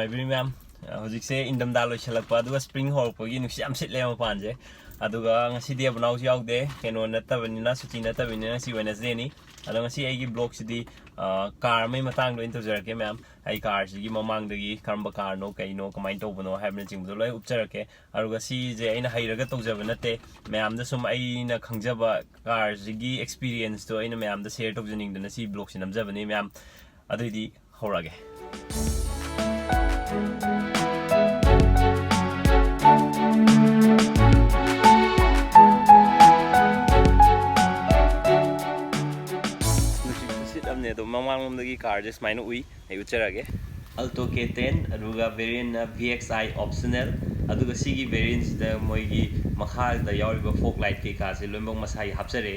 ma'am हजिसे इंदमदा लोइसलक्पा अदुगा स्प्रिंग होरपगी नुसी याम सिटले मपानजे अदुगा ngasi dia बनाउस याउदे केनो नतबनिना सुची नतबनिना सी वेडनेसडे नि अदो ngasi आइगी ब्लॉग सिदी कार मै मतांग लोइन तोजरके मैम आई कार सिगी ममांगदगी करम कार नो कइनो कमाइन तोबनो हाइबन चिंगदो लोय उपचरके अदुगा सी जे आइना हाइरगा तोजब नते मैम द सुम आइना खंगजबा कार सिगी एक्सपीरियंस तो आइना मैम द शेयर तोजनिंगदना सी ब्लॉग सि नमजबनी मैम अदुइदी होरागे ममांगलोमदगी कार जे स्माइना उई आई उचरगे अल्टो K10 अदुगा वेरिएंट VXI ऑप्शनल अदुगा सिगी वेरिएंट द मोइगी मखादा यावरिबा फोक लाइट के कासे लोइमबों मसाई हापसरे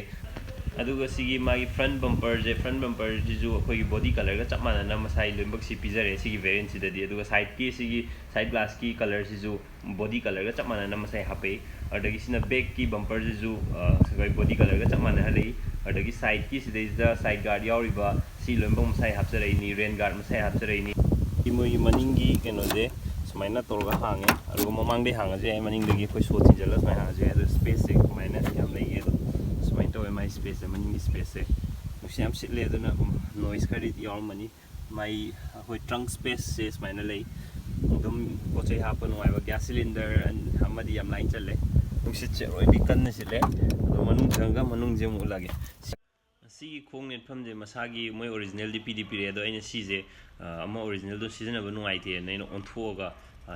अदुगा सिगी मागी फ्रंट बम्पर जिजु अखोगी बॉडी कलर का चप मानना मसाई लोइमबक सि पिजरे सिगी वेरिएंट सिददी अदुगा साइड की सिगी साइड ग्लास की कलर सिजु बॉडी कलर का चप मानना मसाई हापे अदगी सिना बैक की बम्पर जिजु सगै बॉडी कलर का चप मानना हले अदगी साइड की सिदैदा साइड गार्ड यावरिबा सी लोइमबक मसाई हापसरे नि रेन गार्ड मसाई हापसरे नि इमोई मनिंगी केनोजे सुमाइना तोरगा हांगे अदुगा ममांगदे हांगाजे आई मनिंगदगी कोइ सो थिजला सुमाइ हांगाजे अदु स्पेस से कुमाइना याम लैगे सुमाइन तो माई स्पेस मनिंगी स्पेस से नुसी याम सिटले अदुना नॉइस खरि यावमनी माई होय ट्रंक स्पेस से सुमाइना लै अदुम पोचे हाप नुवाइबा गैस सिलिंडर हमदी याम लाइन चले नुसी चेरोइदि कन्न सिले अदु मनुंग जंगा मनुंग जे मुलागे सिगी खोंग नेटफम जे मसागी मोय ओरिजिनल दी पीडी पीरे अदो आइना सिजे अमा ओरिजिनल दो सिजनबा नुवाइते नैनो ओंथोगा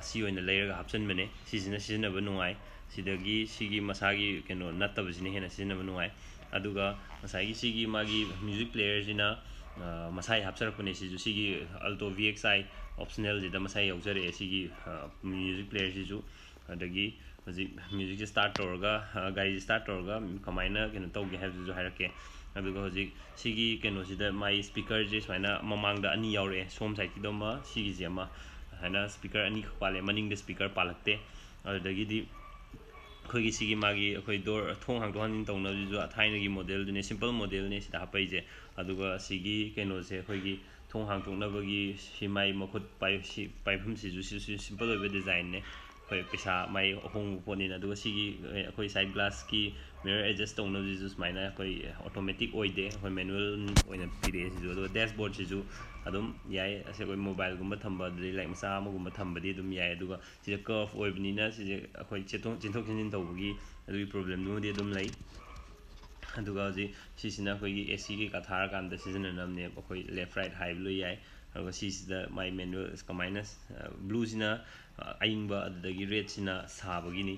सी ओइना लेरगा हापचनबने सिजना सिजनबा नुवाइ सिदगी सिगी मसागी केनो नत्तबसिने हेना सिजनबा नुवाइ अदुगा मसागी सिगी मागी म्यूजिक प्लेयर जिना मसाई हापसरपने सिजु सिगी अल्टो VXI ऑप्शनल जिदा मसाई याउजरे सिगी म्यूजिक प्लेयर सिजु अदगी हजि म्यूजिक जे स्टार्ट तोरगा गाड़ी स्टार्ट तोरगा कमाइना केनो तौगे हाबजु हायरके अदुगा हजि सिगी केनो सिदा माई स्पीकर जे स्वाइना ममांगदा अनि यावरे सोम साइड किदोमा सिगी जे मा हैना स्पीकर अनि खपाले मनिंग स्पीकर पालकते अदगी खोगी सिगी मागी अखोई डोर थोंग हांग दोहानिन तौना जो थाइनगी मॉडल दुने सिंपल मॉडल ने सिदा हापैजे अदुगा सिगी केनो से खोगी थोंग हांग तोंनाबगी सिमाई मखुत पाइफम सिजु सिंपल ओबे डिजाइन ने खोई पैसा माई होंग पोनिन अदुगा सिगी अखोई साइड ग्लास की मिरर एडजस्ट तौना जिजु स्माइना खोई ऑटोमेटिक ओइदे खोई मैनुअल ओइना पिरे सिजु अदुगा डैशबोर्ड सिजु अदुम याय असे कोई मोबाइल गुम्बा थंबा दि लाइक मसा अमगुम्बा थंबदि अदुम याय अदुगा सिजे कर्व ओइबनिना सिजे अखोई चिंथोक चिंजिन तौबगी अदुगी प्रॉब्लम दुमदि अदुम लै अदुगा जि सिसिना खोई AC के कथार कांदा सिजन नमने अखोई लेफ्ट राइट हाइब लो याय अदुगा सिसिदा माई मैनुअल माइनस ब्लू सिना अइंगबा अदुदगी रेड सिना साबगिनी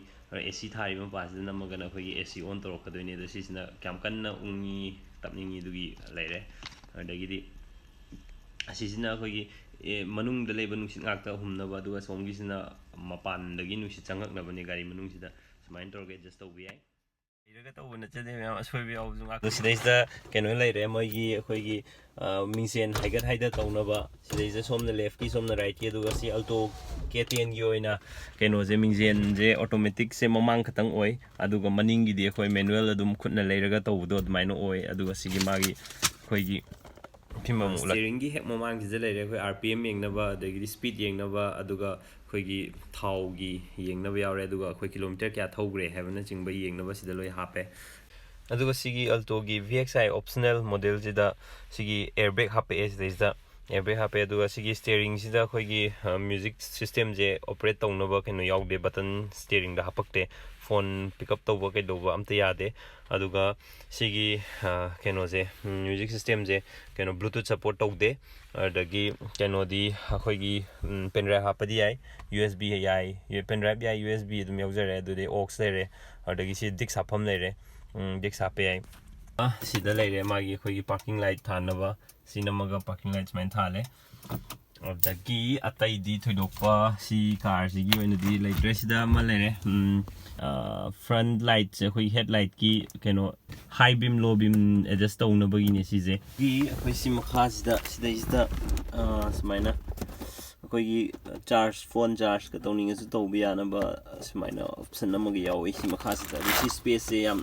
AC थारिबा पासिदा नमगना खोई AC ऑन तोरकदोइने अदु सिसिना क्याम कन्ना उंगी तपनिंगी दुगी लैरे अदगिदि असिसिना खोगी मनुंग द लेबा नुसित ngakta humnaba aduga somgisina mapan dagi nusi changaknabani gari manungsida sumain torge adjust tawbi yai iraga tawbana chade myam asoi yaw junga sidaisda keno leire moigi khoigi mingsen haigat haida tawnaba sidaisda somna left ki somna right ki aduga si alto K10 gi oina keno je mingsen je automatic se mamang khatang oi aduga maning gi de khoi manual adum khutna leiraga tawbudo admaino oi aduga sigi magi khoigi steering की हेक ममांग की जले रे RPM येंगनबा अदगी speed येंगनबा अदुगा खोगी थाव की येंगनबा यावरे अदुगा खोई kilometre क्या थौग्रे हैबना चिंगबा येंगनबा सिदा लोय हापे अदुगा सिगी Alto की VXI ऑप्शनल मॉडल जिदा सिगी एयरबैग हापे सिदा एयरबैग हापे अदुगा सिगी स्टीयरिंग सिदा खोगी म्यूजिक सिस्टम जे ऑपरेट तौनबा केनो यावदे बटन स्टीयरिंग दा हापकते फोन पिकअप तौबा कैदौबा अमता यादे अदुगा सिगी केनो जे म्यूजिक सिस्टम जे केनो ब्लूटूथ सपोर्ट तौदे अदगी केनो दी अखोगी पेन ड्राइव हापदी याय USB याय पेन ड्राइव याय USB अदुम यावजरे अदुदे ऑक्स लेरे अदगी सि डिक्स हापम लेरे डिक्स हापे याय सिदा लेरे मागी अखोगी पार्किंग लाइट थानबा सिनमगा पार्किंग लाइट्स मैन थाले अदगी अतई दी थोइदोपा सी कार सिगी ओइनदी लेट्रे सिदा मा लेरे फ्रंट लाइट से कोई हेडलाइट की केनो high beam low beam adjust तौनबगी ने सिजे की अखोई सि मखा सिदा समाइना अखोई चार्ज फोन चार्ज का तौनिंगसु तौबि यानबा समाइना ऑप्शन अमगे याव सि मखा सिदा सि स्पेस से याम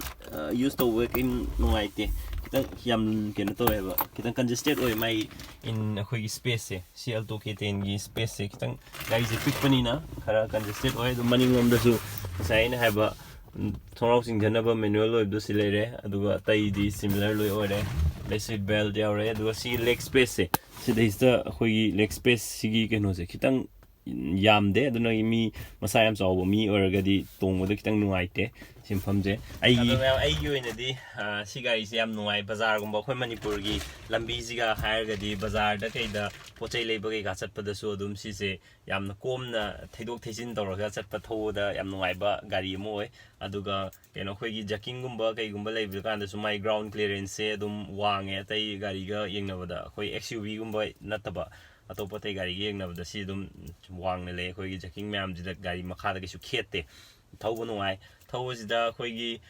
यूज तौबे किन नुआइते kitang yam keno to eba kitang congested oi mai in akhoi gi space se si Alto K10 gi space se kitang gari je pick pani na khara congested oi do maning ngom da su sai na haba thongrau sing janaba manual oi do si lere aduga tai di similar loi ore seat belt yaure aduga si leg space se si da is da akhoi gi leg space sigi keno se kitang yamde aduna mi masa yam chaw mi oragadi tongboda kitang nuaite simfamje ai yoinadi si gari se yam nuai bazar gumba khoi manipur gi lambi jiga hairgadi bazar da kaida pochai leiba ga chatpada su adum si se yamna komna theidok theisin tawraga chatpa thoda yam nuai ba gari moi aduga keno khoi gi jacking gumba kai gumba leiba kanda su mai ground clearance se adum wange tai gari ga yengnabada khoi XUV gumba nataba atop tai gari gi yengnabada si adum wangne le khoi gi jacking myam jida gari makha da kisu khete thaubu nuai thawsida khoi gi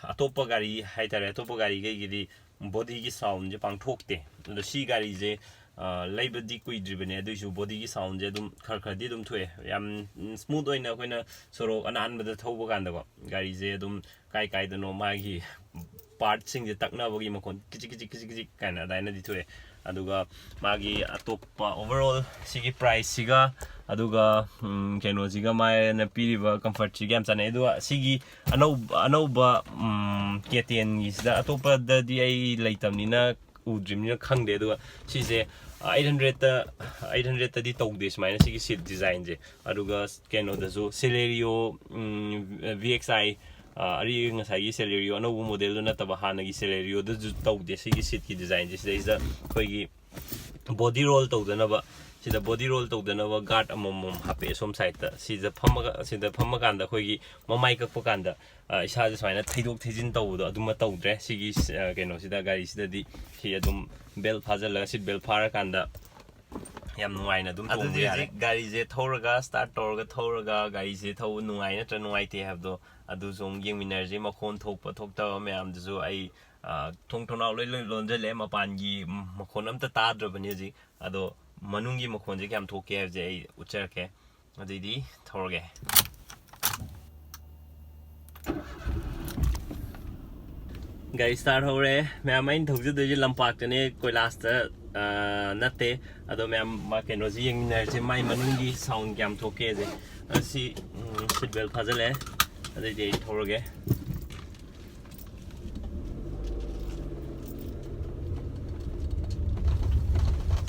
atop gari haitare atop gari gi body gi sound je pangthokte do si gari je leiba di kui dribene aduisu body gi sound je dum khar di dum thoe yam smooth oina koina soro anan bada thaubu kanda ko gari je dum kai da no ma gi part sing je takna bogi makon kichi kana daina di thoe aduga magi atoppa overall sigi price siga aduga keno siga mai na piriba comfort siga am chane aduga sigi anauba K10 isda atoppa da di ai laitamni na udrim ni khangde aduga sise 800 ta di togde smaina sigi seat design je aduga keno da zo Celerio VXI ari ngasai Celerio no model na taba hana gi Celerio da ju tawde sigi seat ki design je sida khoi gi body roll tawdana ba sida body roll tawdana ba guard amom hape som side ta sida phamma kanda khoi gi mamai ka pakanda isa je smaina theidok thejin tawdo aduma tawdre sigi keno sida gari sida di si adum belt phajal seat belt phara kanda yam nuaina dum tong ya gari je thoraga start torga thoraga gari je thau nuai na tra nuai te have do adu zong yeng minerji makhon thokpa thokta mayam ju ai thong thonau loi lonje le mapan gi makhon amta tadra bani ji ado manungi makhon je kyam thoke have je ai uchar ke adidi thorge gari start hore mayam main thokju de lampak ne koilas ta nate ado mayam ma keno ji yeng minerji mai manungi sound kyam thoke je asi seat belt phajale adidi thorge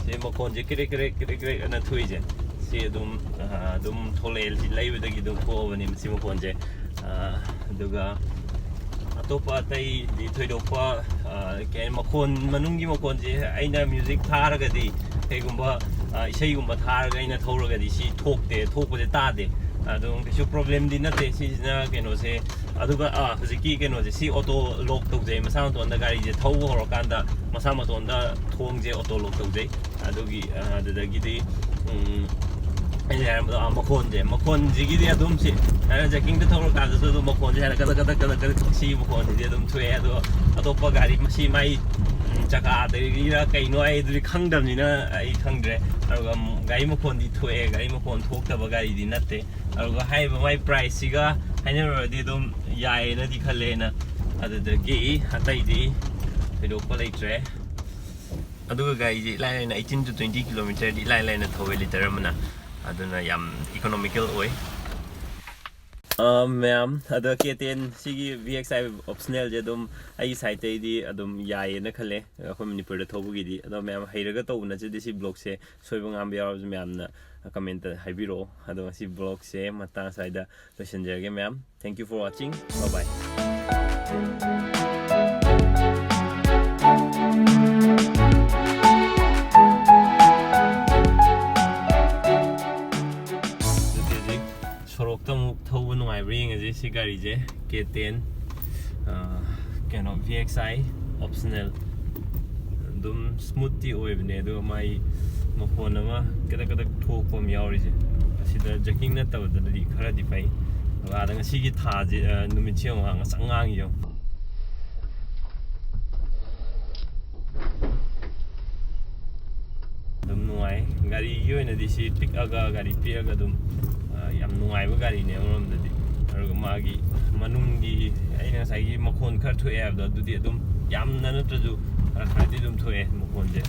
se makon je kire na thui je se dum tholel ji leiba gi dum ko bani si makon je aduga atopa tai di thoidopa ke makon manungi makon je aina music tharaga di kegumba isai gumba tharaga aina thoraga di si thokpa je tade adung kisu problem di nate si na keno se aduga hujiki keno je si auto lock tawje masa ton da gari je thau hor kanda masa ma ton da thong je auto lock tawje adugi adagi di ai makon jigi di adum si jacking da thor ka da makon je kada si makon je adum thue ado atopa gari masi mai chaka da ira kai no ai du khangdam ni na ai khangdre aruga gari makon di thue gari makon thokta ba gari di natte aruga hai ba mai price siga hainer di dum yai na di khale na adada gi hatai di video ko leitre aduga gari ji lai na 18 to 20 km di lai na thowe liter mana aduna yam economical oi ma'am ada K10 sigi VXI optional je dum ai site di adum yai na khale khoi manipur da thobu gi di ado ma'am hairaga to na je si blog se soibang am yaw ma'am na comment haibiro ado si blog se mata saida lotion jage ma'am thank you for watching bye bye thâu nuai ring as si gari je K10 keno VXI optional dum smoothie oi bne do mai makhon ama kada thok pom yauri je asida jacking na taw da di khara di pai ga da si gi tha je numit chiang ang sangang yo dum nuai gari yo na di si pick aga gari pi aga dum yam nuai ba gari ne amram da di aruga magi manungi aina sai gi makhon khar thu ab da du di dum ꯌꯥꯝꯅ ꯅꯠꯇ꯭ꯔꯁꯨ ꯈꯔ ꯈꯔꯗꯤ ꯑꯗꯨꯝ ꯊꯣꯛꯑꯦ ꯃꯈꯣꯟꯁꯦ